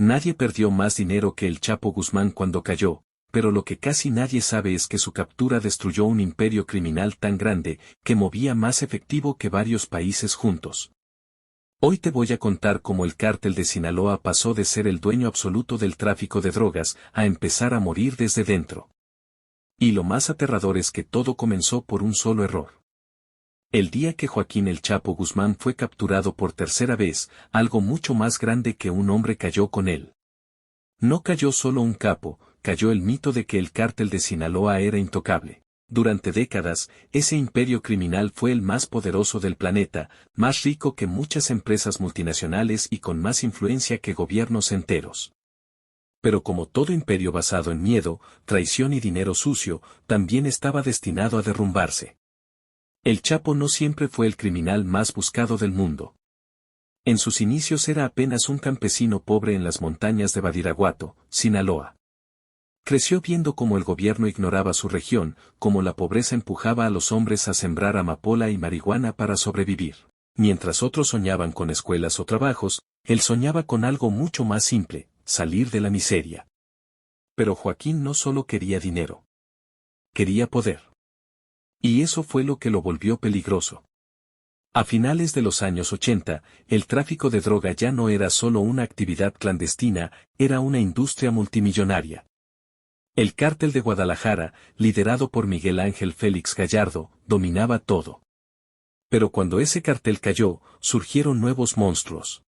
Nadie perdió más dinero que el Chapo Guzmán cuando cayó, pero lo que casi nadie sabe es que su captura destruyó un imperio criminal tan grande, que movía más efectivo que varios países juntos. Hoy te voy a contar cómo el cártel de Sinaloa pasó de ser el dueño absoluto del tráfico de drogas a empezar a morir desde dentro. Y lo más aterrador es que todo comenzó por un solo error. El día que Joaquín El Chapo Guzmán fue capturado por tercera vez, algo mucho más grande que un hombre cayó con él. No cayó solo un capo, cayó el mito de que el cártel de Sinaloa era intocable. Durante décadas, ese imperio criminal fue el más poderoso del planeta, más rico que muchas empresas multinacionales y con más influencia que gobiernos enteros. Pero como todo imperio basado en miedo, traición y dinero sucio, también estaba destinado a derrumbarse. El Chapo no siempre fue el criminal más buscado del mundo. En sus inicios era apenas un campesino pobre en las montañas de Badiraguato, Sinaloa. Creció viendo cómo el gobierno ignoraba su región, cómo la pobreza empujaba a los hombres a sembrar amapola y marihuana para sobrevivir. Mientras otros soñaban con escuelas o trabajos, él soñaba con algo mucho más simple, salir de la miseria. Pero Joaquín no solo quería dinero. Quería poder. Y eso fue lo que lo volvió peligroso. A finales de los años 80, el tráfico de droga ya no era solo una actividad clandestina, era una industria multimillonaria. El cártel de Guadalajara, liderado por Miguel Ángel Félix Gallardo, dominaba todo. Pero cuando ese cartel cayó, surgieron nuevos monstruos.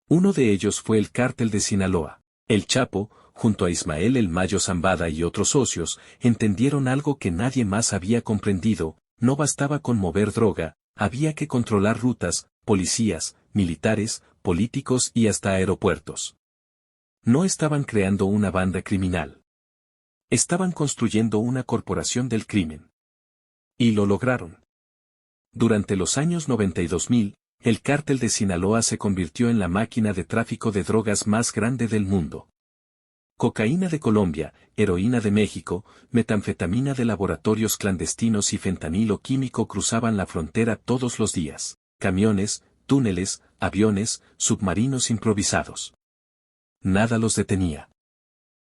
Uno de ellos fue el cártel de Sinaloa. El Chapo, junto a Ismael El Mayo Zambada y otros socios, entendieron algo que nadie más había comprendido: no bastaba con mover droga, había que controlar rutas, policías, militares, políticos y hasta aeropuertos. No estaban creando una banda criminal. Estaban construyendo una corporación del crimen. Y lo lograron. Durante los años 90 y 2000, el cártel de Sinaloa se convirtió en la máquina de tráfico de drogas más grande del mundo. Cocaína de Colombia, heroína de México, metanfetamina de laboratorios clandestinos y fentanilo químico cruzaban la frontera todos los días. Camiones, túneles, aviones, submarinos improvisados. Nada los detenía.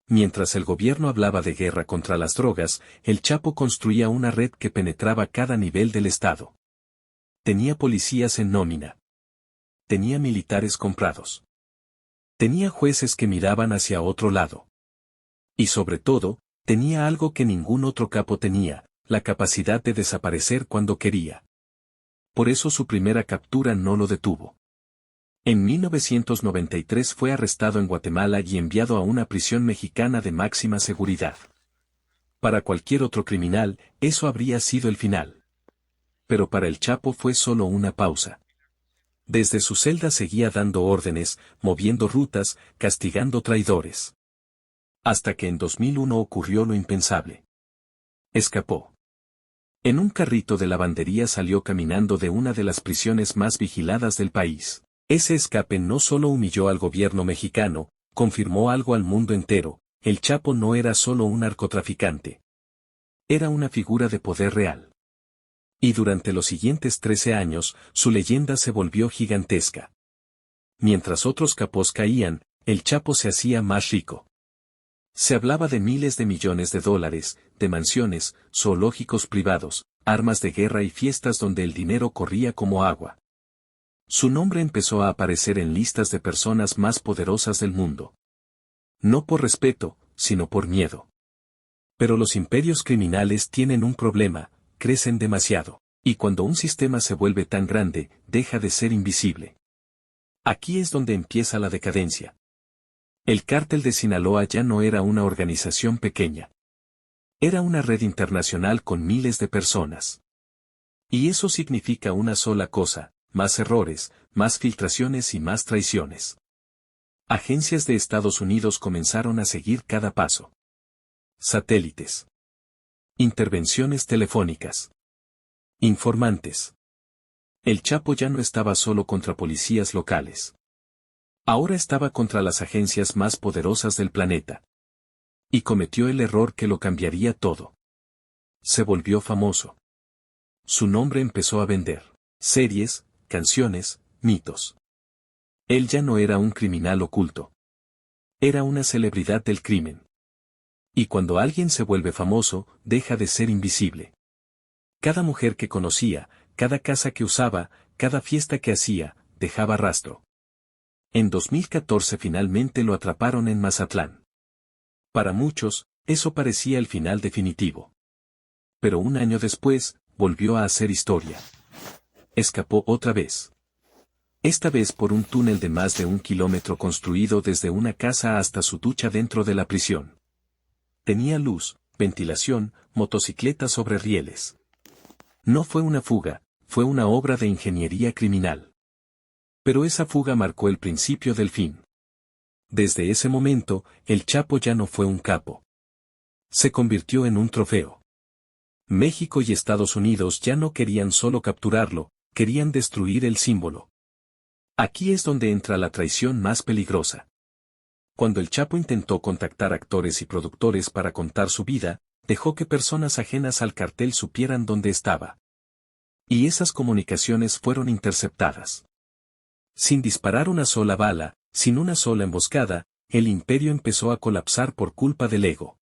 Mientras el gobierno hablaba de guerra contra las drogas, el Chapo construía una red que penetraba cada nivel del Estado. Tenía policías en nómina. Tenía militares comprados. Tenía jueces que miraban hacia otro lado. Y sobre todo, tenía algo que ningún otro capo tenía: la capacidad de desaparecer cuando quería. Por eso su primera captura no lo detuvo. En 1993 fue arrestado en Guatemala y enviado a una prisión mexicana de máxima seguridad. Para cualquier otro criminal, eso habría sido el final. Pero para el Chapo fue solo una pausa. Desde su celda seguía dando órdenes, moviendo rutas, castigando traidores. Hasta que en 2001 ocurrió lo impensable. Escapó. En un carrito de lavandería salió caminando de una de las prisiones más vigiladas del país. Ese escape no solo humilló al gobierno mexicano, confirmó algo al mundo entero: el Chapo no era solo un narcotraficante. Era una figura de poder real. Y durante los siguientes 13 años, su leyenda se volvió gigantesca. Mientras otros capos caían, el Chapo se hacía más rico. Se hablaba de miles de millones de dólares, de mansiones, zoológicos privados, armas de guerra y fiestas donde el dinero corría como agua. Su nombre empezó a aparecer en listas de personas más poderosas del mundo. No por respeto, sino por miedo. Pero los imperios criminales tienen un problema: crecen demasiado. Y cuando un sistema se vuelve tan grande, deja de ser invisible. Aquí es donde empieza la decadencia. El cártel de Sinaloa ya no era una organización pequeña. Era una red internacional con miles de personas. Y eso significa una sola cosa: más errores, más filtraciones y más traiciones. Agencias de Estados Unidos comenzaron a seguir cada paso. Satélites. Intervenciones telefónicas. Informantes. El Chapo ya no estaba solo contra policías locales. Ahora estaba contra las agencias más poderosas del planeta. Y cometió el error que lo cambiaría todo. Se volvió famoso. Su nombre empezó a vender series, canciones, mitos. Él ya no era un criminal oculto. Era una celebridad del crimen. Y cuando alguien se vuelve famoso, deja de ser invisible. Cada mujer que conocía, cada casa que usaba, cada fiesta que hacía, dejaba rastro. En 2014 finalmente lo atraparon en Mazatlán. Para muchos, eso parecía el final definitivo. Pero un año después, volvió a hacer historia. Escapó otra vez. Esta vez por un túnel de más de 1 kilómetro construido desde una casa hasta su ducha dentro de la prisión. Tenía luz, ventilación, motocicleta sobre rieles. No fue una fuga, fue una obra de ingeniería criminal. Pero esa fuga marcó el principio del fin. Desde ese momento, el Chapo ya no fue un capo. Se convirtió en un trofeo. México y Estados Unidos ya no querían solo capturarlo, querían destruir el símbolo. Aquí es donde entra la traición más peligrosa. Cuando el Chapo intentó contactar actores y productores para contar su vida, dejó que personas ajenas al cartel supieran dónde estaba. Y esas comunicaciones fueron interceptadas. Sin disparar una sola bala, sin una sola emboscada, el imperio empezó a colapsar por culpa del ego.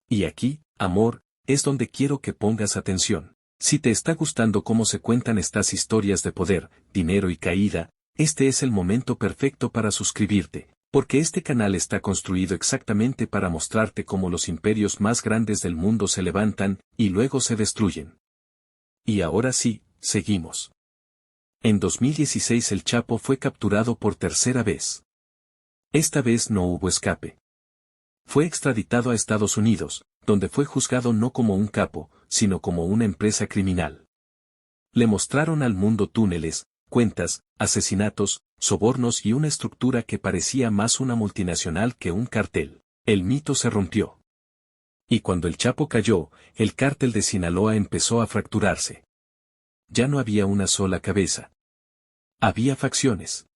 Y aquí, amor, es donde quiero que pongas atención. Si te está gustando cómo se cuentan estas historias de poder, dinero y caída, este es el momento perfecto para suscribirte, porque este canal está construido exactamente para mostrarte cómo los imperios más grandes del mundo se levantan, y luego se destruyen. Y ahora sí, seguimos. En 2016 el Chapo fue capturado por tercera vez. Esta vez no hubo escape. Fue extraditado a Estados Unidos, donde fue juzgado no como un capo, sino como una empresa criminal. Le mostraron al mundo túneles, cuentas, asesinatos, sobornos y una estructura que parecía más una multinacional que un cartel. El mito se rompió. Y cuando el Chapo cayó, el cártel de Sinaloa empezó a fracturarse. Ya no había una sola cabeza. Había facciones.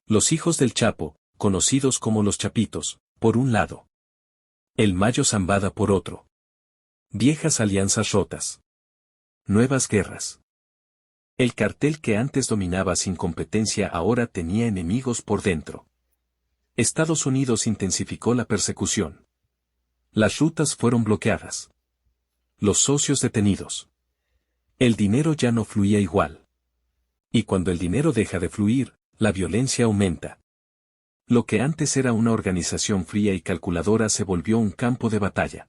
Los hijos del Chapo, conocidos como los Chapitos, por un lado. El Mayo Zambada por otro. Viejas alianzas rotas. Nuevas guerras. El cartel que antes dominaba sin competencia ahora tenía enemigos por dentro. Estados Unidos intensificó la persecución. Las rutas fueron bloqueadas. Los socios detenidos. El dinero ya no fluía igual. Y cuando el dinero deja de fluir, la violencia aumenta. Lo que antes era una organización fría y calculadora se volvió un campo de batalla.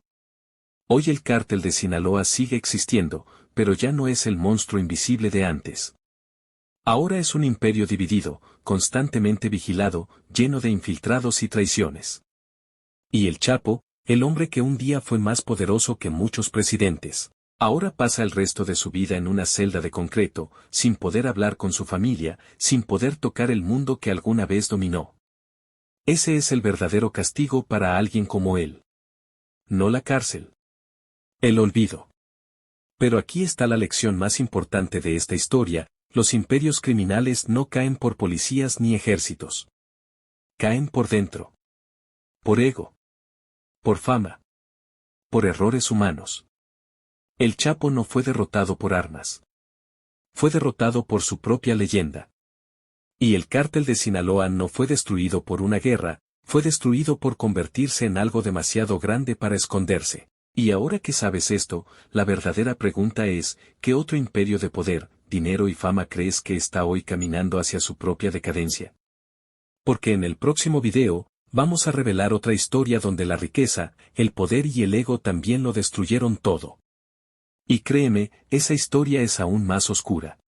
Hoy el cártel de Sinaloa sigue existiendo, pero ya no es el monstruo invisible de antes. Ahora es un imperio dividido, constantemente vigilado, lleno de infiltrados y traiciones. Y el Chapo, el hombre que un día fue más poderoso que muchos presidentes, ahora pasa el resto de su vida en una celda de concreto, sin poder hablar con su familia, sin poder tocar el mundo que alguna vez dominó. Ese es el verdadero castigo para alguien como él. No la cárcel. El olvido. Pero aquí está la lección más importante de esta historia: los imperios criminales no caen por policías ni ejércitos. Caen por dentro. Por ego. Por fama. Por errores humanos. El Chapo no fue derrotado por armas. Fue derrotado por su propia leyenda. Y el cártel de Sinaloa no fue destruido por una guerra, fue destruido por convertirse en algo demasiado grande para esconderse. Y ahora que sabes esto, la verdadera pregunta es, ¿qué otro imperio de poder, dinero y fama crees que está hoy caminando hacia su propia decadencia? Porque en el próximo video, vamos a revelar otra historia donde la riqueza, el poder y el ego también lo destruyeron todo. Y créeme, esa historia es aún más oscura.